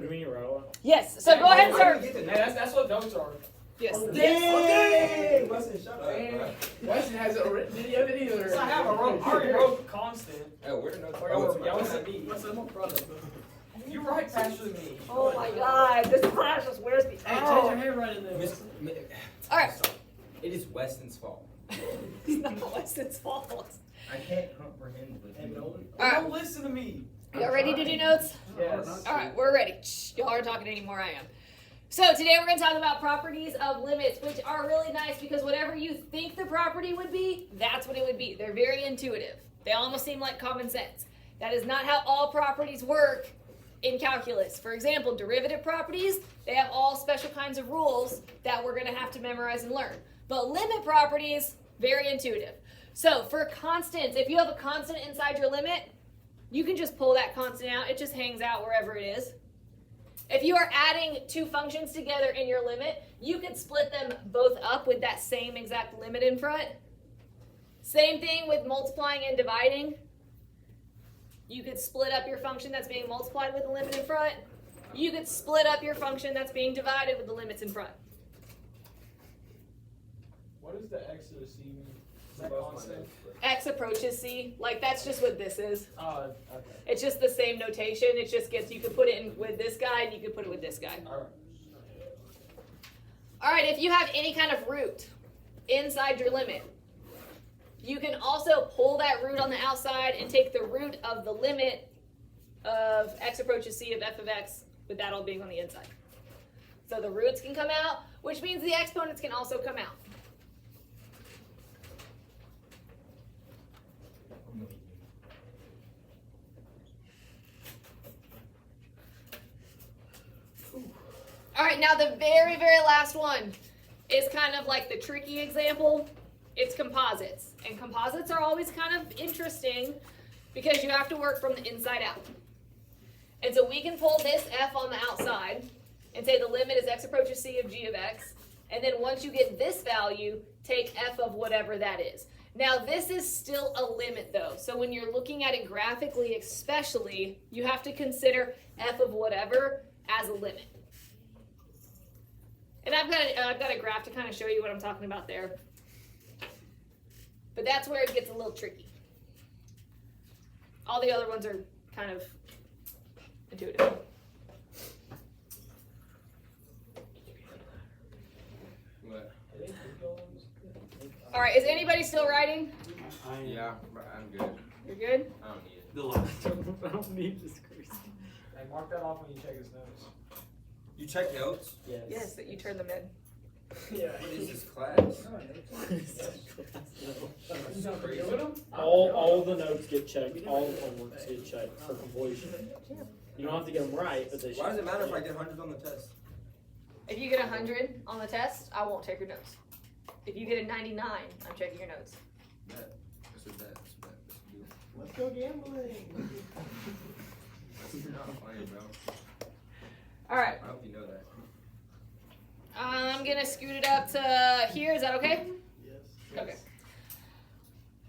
do we need to roll? Yes. So go ahead and start. Hey, that's what notes are. Yes. Dang! Weston, shut up. Weston hasn't written any of it either. So I have a roll. I already wrote constant. Oh, where the notes Like, are? y'all said me. Weston, I'm on product. You write faster than me. Oh my God, this class just wears me Hey, change out. your handwriting then. All right. It is Weston's fault. It's not Weston's fault. I can't comprehend with you. All right. Don't listen to me. Y'all ready to do notes? Yes. All right, we're ready. Shh, y'all aren't talking anymore. I am. So today we're going to talk about properties of limits, which are really nice because whatever you think the property would be, that's what it would be. They're very intuitive. They almost seem like common sense. That is not how all properties work in calculus. For example, derivative properties, they have all special kinds of rules that we're going to have to memorize and learn. But limit properties, very intuitive. So for constants, if you have a constant inside your limit, you can just pull that constant out. It just hangs out wherever it is. If you are adding two functions together in your limit, you could split them both up with that same exact limit in front. Same thing with multiplying and dividing. You could split up your function that's being multiplied with the limit in front. You could split up your function that's being divided with the limits in front. What does the x to the c mean? Is that constant? X approaches C, like that's just what this is. Oh, okay. It's just the same notation. It just gets, you could put it in with this guy and you could put it with this guy. All right. All right, if you have any kind of root inside your limit, you can also pull that root on the outside and take the root of the limit of x approaches c of f of x, with that all being on the inside. So the roots can come out, which means the exponents can also come out. All right, now the very, very last one is kind of like the tricky example. It's composites. And composites are always kind of interesting because you have to work from the inside out. And so we can pull this f on the outside and say the limit is x approaches c of g of x. And then once you get this value, take f of whatever that is. Now this is still a limit though. So when you're looking at it graphically especially, you have to consider f of whatever as a limit. And I've got a graph to kind of show you what I'm talking about there. But that's where it gets a little tricky. All the other ones are kind of intuitive. What? All right, is anybody still writing? Yeah, but I'm good. You're good? I don't need it. The last one. I don't need this crazy. Hey, mark that off when you check his notes. You check notes? Yes, that you turn them in. Yeah. What is this class? This is crazy. All the notes get checked. All the homeworks get checked for completion. You don't have to get them right, but they should. Why does it matter if I get hundreds on the test? If you get 100 on the test, I won't take your notes. If you get a 99, I'm checking your notes. Bet. That's a bet. That's a bet. That's a deal. Let's go gambling. That's not funny, bro. All right, I hope you know that. I'm gonna scoot it up to here. Is that okay? Yes. Okay.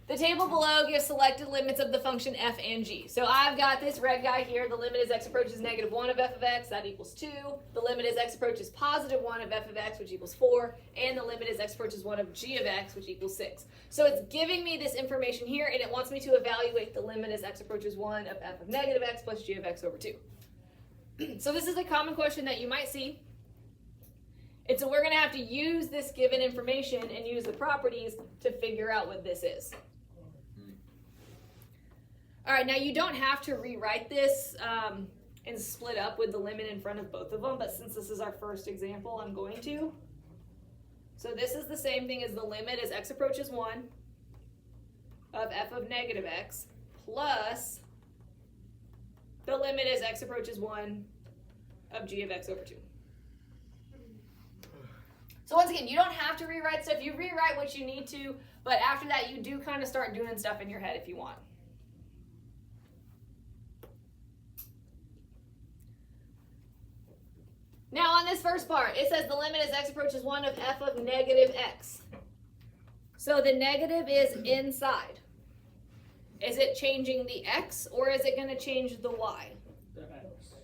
The table below gives selected limits of the function f and g. So I've got this red guy here. The limit is x approaches negative 1 of f of x, that equals 2. The limit is x approaches positive 1 of f of x, which equals 4. And the limit is x approaches 1 of g of x, which equals 6. So it's giving me this information here, and it wants me to evaluate the limit as x approaches 1 of f of negative x plus g of x over 2. So this is a common question that you might see. And so we're going to have to use this given information and use the properties to figure out what this is. All right, now you don't have to rewrite this and split up with the limit in front of both of them, but since this is our first example, I'm going to. So this is the same thing as the limit as x approaches 1 of f of negative x plus the limit as x approaches 1 of g of x over 2. So once again, you don't have to rewrite stuff. You rewrite what you need to, but after that, you do kind of start doing stuff in your head if you want. Now on this first part, it says the limit is x approaches 1 of f of negative x. So the negative is inside. Is it changing the x or is it going to change the y?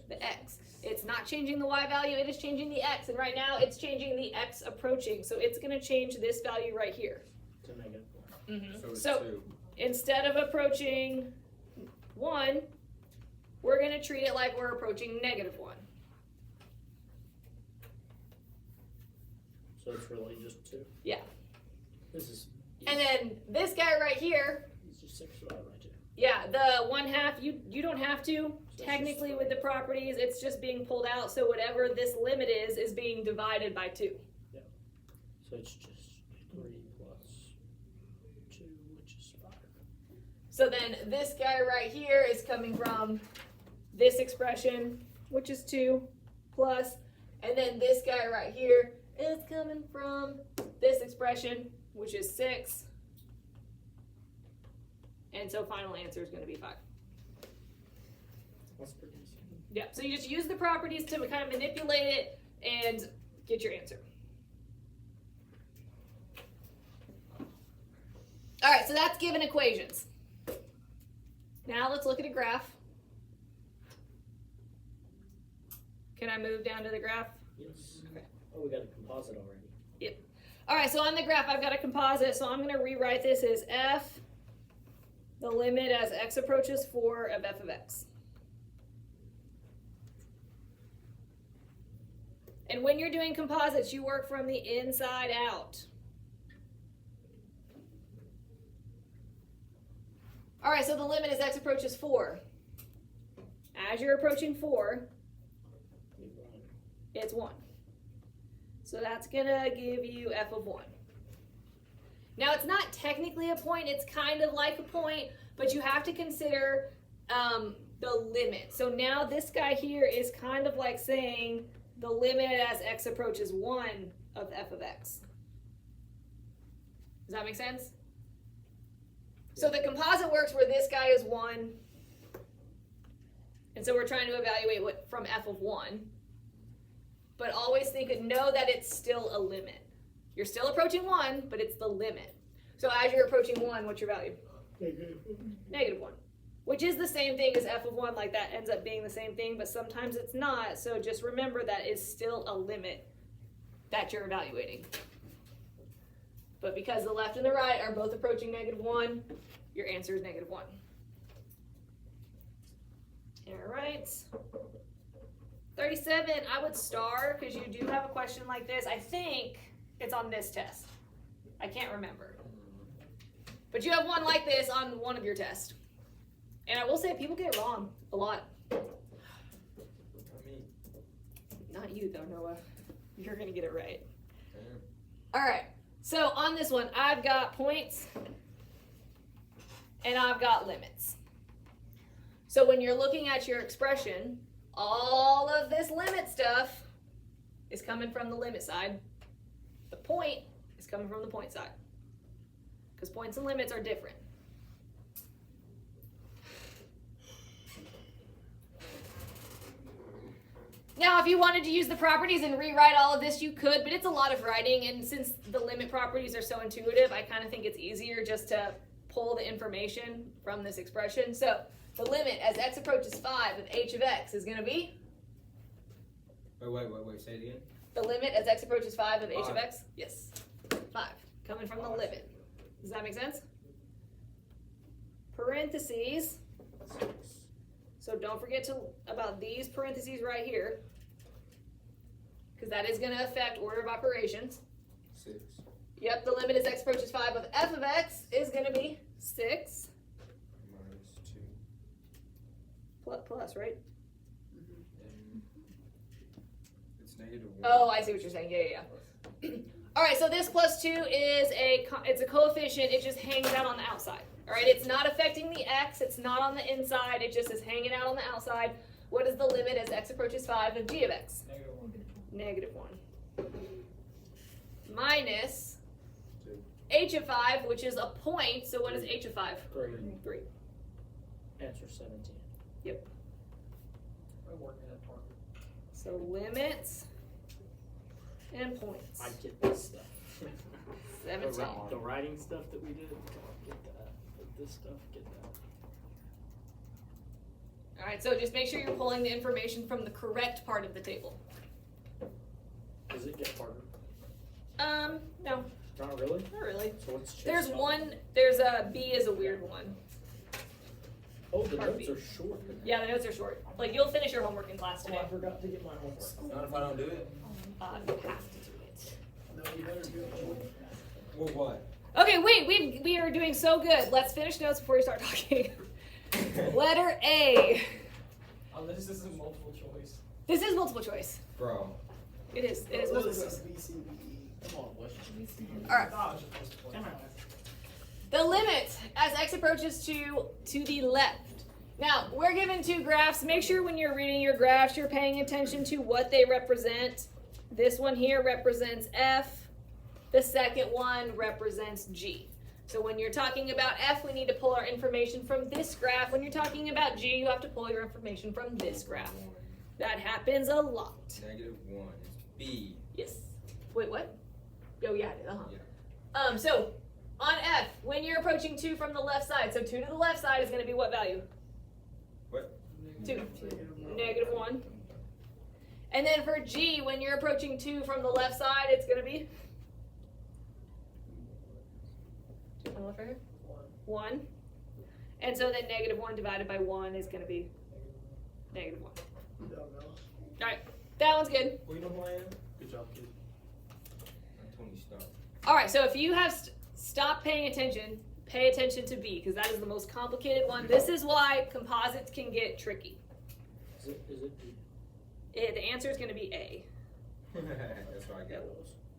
The x. It's not changing the y value, it is changing the x, and right now it's changing the x approaching, so it's going to change this value right here. To negative 1. So it's So 2. instead of approaching 1, we're going to treat it like we're approaching negative 1. So it's really just 2. Yeah. This is. And then this guy right here, He's just 6 for that right here. yeah, the 1/2, you don't have to. Technically with the properties, it's just being pulled out, so whatever this limit is being divided by 2. So it's just 3 plus 2, which is 5. So then this guy right here is coming from this expression, which is 2 plus, and then this guy right here is coming from this expression, which is 6. And so final answer is going to be 5. That's pretty decent. Yeah, so you just use the properties to kind of manipulate it and get your answer. All right, so that's given equations. Now let's look at a graph. Can I move down to the graph? Yes. Okay. Oh, we got a composite already. All right, so on the graph, I've got a composite, so I'm going to rewrite this as f, the limit as x approaches 4 of f of x. And when you're doing composites, you work from the inside out. All right, so the limit as x approaches 4. As you're approaching 4, it's 1. So that's gonna give you f of 1. Now it's not technically a point, it's kind of like a point, but you have to consider the limit. So now this guy here is kind of like saying the limit as x approaches 1 of f of x. Does that make sense? So the composite works where this guy is 1, and so we're trying to evaluate what from f of 1. But always know that it's still a limit. You're still approaching 1, but it's the limit. So as you're approaching 1, what's your value? Negative 1. Which is the same thing as f of 1, like that ends up being the same thing, but sometimes it's not. So just remember that is still a limit that you're evaluating. But because the left and the right are both approaching negative 1, your answer is negative 1. All right. 37, I would star because you do have a question like this. I think it's on this test. I can't remember. But you have one like this on one of your tests. And I will say people get it wrong a lot. Not me. Not you though, Noah. You're going to get it right. Damn. All right. So on this one, I've got points and I've got limits. So when you're looking at your expression, all of this limit stuff is coming from the limit side. The point is coming from the point side. Because points and limits are different. Now, if you wanted to use the properties and rewrite all of this, you could, but it's a lot of writing, and since the limit properties are so intuitive, I kind of think it's easier just to pull the information from this expression. So the limit as x approaches 5 of h of x is going to be? Wait, say it again. The limit as x approaches 5 of h of 5. x? Yes. 5. Coming from the limit. Does that make sense? Parentheses. So don't forget about these parentheses right here, because that is going to affect order of operations. 6. Yep, the limit as x approaches 5 of f of x is going to be 6. Minus 2. Plus, right? And it's negative 1. Oh, I see what you're saying. Yeah. All right, so this plus 2 is it's a coefficient. It just hangs out on the outside. All right, it's not affecting the x. It's not on the inside. It just is hanging out on the outside. What is the limit as x approaches 5 of g of x? Negative 1. Minus 2. h of 5, which is a point. So what is h of 5? 3. Answer 17. Yep. I'm working that part. So limits and points. I get this stuff. 17. The writing stuff that we did, get that. But this stuff, get All right, so just make sure you're pulling the information from the correct part of the table. Does it get harder? No, Not really? not really. So let's change There's that. one, there's a B is a weird one. Oh, the Part notes B. are short. Yeah, the notes are short. Like, you'll finish your homework in class Oh, today. I forgot to get my homework. Not if I don't do it. You have to do it. No, you better do it. Well, what? Okay, wait, we are doing so good. Let's finish notes before you start talking. Letter A. Unless this is multiple choice. This is multiple choice. Bro. It is multiple choice. B, C, D, E. Come on, Wes. All right. I thought I was supposed to play. Come on. The limit as x approaches to the left. Now, we're given two graphs. Make sure when you're reading your graphs, you're paying attention to what they represent. This one here represents F. The second one represents G. So when you're talking about F, we need to pull our information from this graph. When you're talking about G, you have to pull your information from this graph. That happens a lot. -1 is B. Yes. Wait, what? Oh, yeah, it is. Uh-huh. Yeah. So on F, when you're approaching 2 from the left side, so 2 to the left side is going to be what value? What? 2. -1. And then for G, when you're approaching 2 from the left side, it's going to be? On the left right here? 1. And so then -1 divided by 1 is going to be -1. Don't know. Alright, that one's good. Well, you know who I am? Good job, kid. I'm Tony Stark. Alright, so if you have stopped paying attention, pay attention to B, because that is the most complicated one. This is why composites can get tricky. Is it D? The answer is going to be A. That's what I got.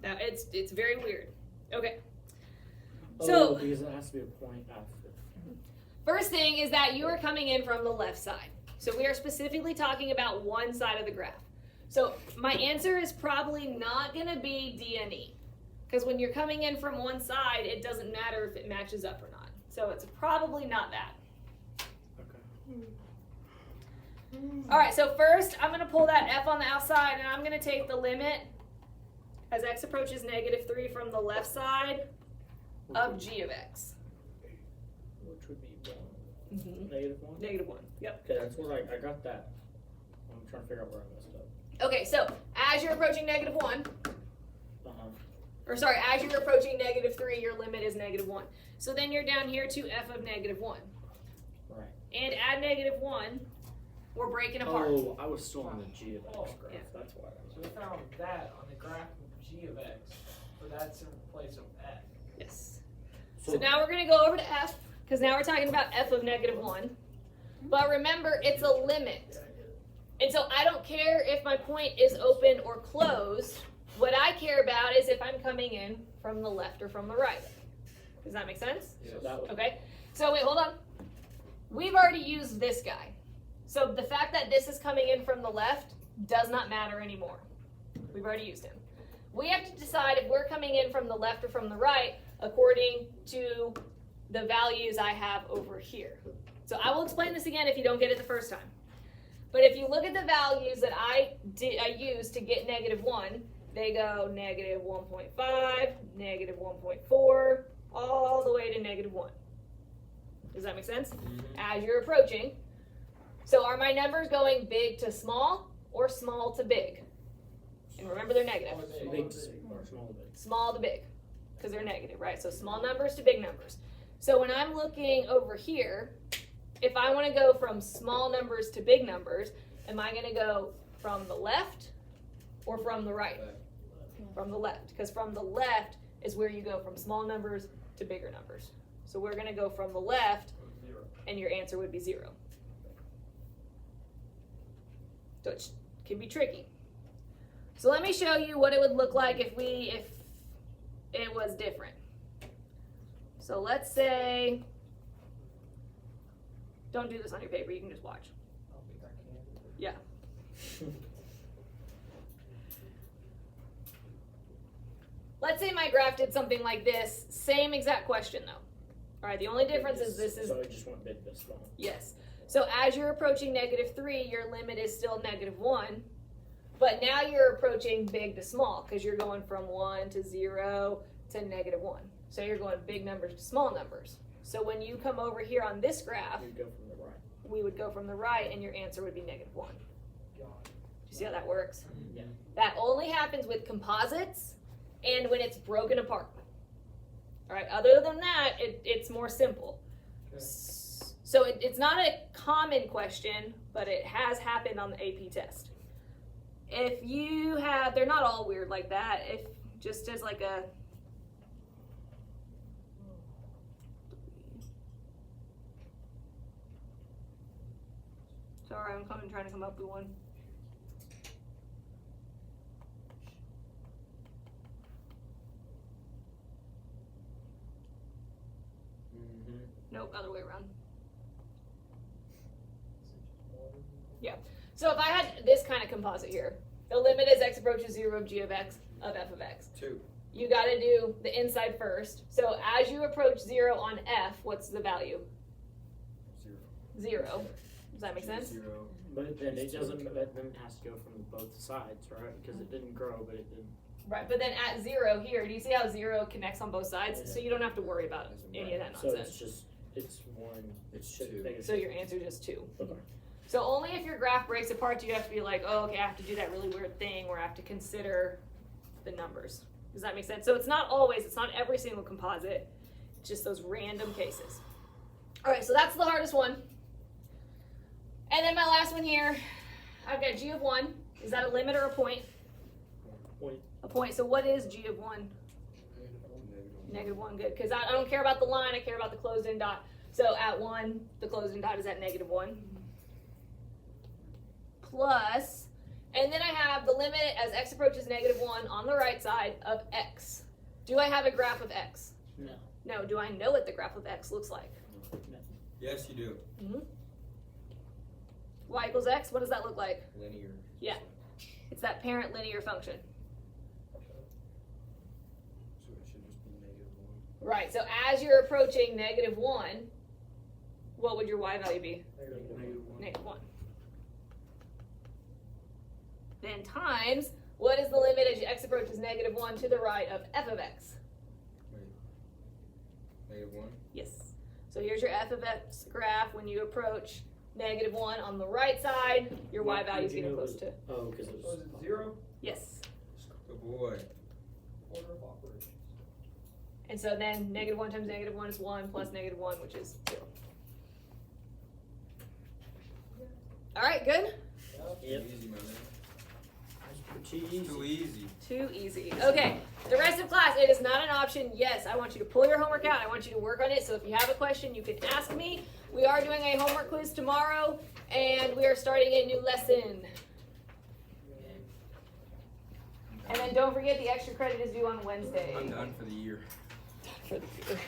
Now, it's very weird. Okay. Oh, So, because it has to be a point after. first thing is that you are coming in from the left side. So we are specifically talking about one side of the graph. So my answer is probably not going to be D and E. Because when you're coming in from one side, it doesn't matter if it matches up or not. So it's probably not that. Okay. All right, so first I'm going to pull that F on the outside, and I'm going to take the limit as x approaches -3 from the left side of G of x. Which would be 1. Mm-hmm. -1? -1, yep. Okay, that's what I got that. I'm trying to figure out where I messed up. Okay, so as you're approaching -1, Uh-huh. or sorry, as you're approaching -3, your limit is -1. So then you're down here to f of -1. Right. And at -1, we're breaking apart. Oh, I was still on the G of X Oh, graph. yeah. That's why. So we found that on the graph of G of X, but that's in place of F. Yes. So now we're going to go over to f, because now we're talking about f of -1. But remember, it's a limit. And so I don't care if my point is open or closed. What I care about is if I'm coming in from the left or from the right. Does that make sense? So that was Okay. So wait, hold on. We've already used this guy. So the fact that this is coming in from the left does not matter anymore. We've already used him. We have to decide if we're coming in from the left or from the right according to the values I have over here. So I will explain this again if you don't get it the first time. But if you look at the values that I used to get -1, they go -1.5, -1.4, all the way to -1. Does that make sense? As you're approaching. So are my numbers going big to small or small to big? And remember, they're negative. big to or small to big. Small to big, because they're negative, right? So small numbers to big numbers. So when I'm looking over here, if I want to go from small numbers to big numbers, am I going to go from the left or from the right? From the left, because from the left is where you go from small numbers to bigger numbers. So we're going to go from the left, and your answer would be 0. So it can be tricky. So let me show you what it would look like if it was different. So let's say, don't do this on your paper, you can just watch. I don't think I can. Yeah. Let's say my graph did something like this, same exact question though. All right, the only difference is this is, So it just went big this small. yes. So as you're approaching -3, your limit is still -1, but now you're approaching big to small because you're going from 1 to 0 to -1. So you're going big numbers to small numbers. So when you come over here on this graph, You go from the right. we would go from the right, and your answer would be -1. Do you see how that works? Yeah. That only happens with composites and when it's broken apart. All right. Other than that, it's more simple. Okay. So it's not a common question, but it has happened on the AP test. If you have, they're not all weird like that. If just as like a sorry, I'm trying to come up with one. Nope, other way around. So if I had this kind of composite here, the limit as x approaches 0 of g of x of f of x. 2. You got to do the inside first. So as you approach 0 on f, what's the value? 0. Does that make sense? 0. But then it doesn't. But then it has to go from both sides, right? Because it didn't grow, but it did. Right, but then at 0 here, do you see how 0 connects on both sides? Yeah. So you don't have to worry about any of that So nonsense. it's just one. It's should 2. make it- So your answer is just 2. Okay. So only if your graph breaks apart do you have to be like, oh, okay, I have to do that really weird thing where I have to consider the numbers. Does that make sense? So it's not always, it's not every single composite. It's just those random cases. All right, so that's the hardest one. And then my last one here, I've got g of 1. Is that a limit or a point? Point. A point. So what is g of 1? -1, good. Because I don't care about the line, I care about the closed-in dot. So at 1, the closed-in dot is at -1. Plus, and then I have the limit as x approaches -1 on the right side of x. Do I have a graph of x? No. No. Do I know what the graph of x looks like? Yes, you do. Y equals x, what does that look like? Linear. Yeah. It's that parent linear function. So it should just be -1. Right, so as you're approaching -1, what would your y value be? -1. Then times, what is the limit as x approaches -1 to the right of f of x? Wait. -1. Yes. So here's your f of x graph when you approach -1 on the right side. Your y value is getting close to. Oh, because it Was was. it 0? Yes. Good boy. Order of operations. And so then -1 times -1 is 1 plus -1, which is 0. All right, good? Yep. Easy, my man. Pretty It's too easy. Too easy. Okay, the rest of class, it is not an option. Yes, I want you to pull your homework out. I want you to work on it. So if you have a question, you can ask me. We are doing a homework quiz tomorrow, and we are starting a new lesson. And then don't forget the extra credit is due on Wednesday. I'm done for the year. For the year.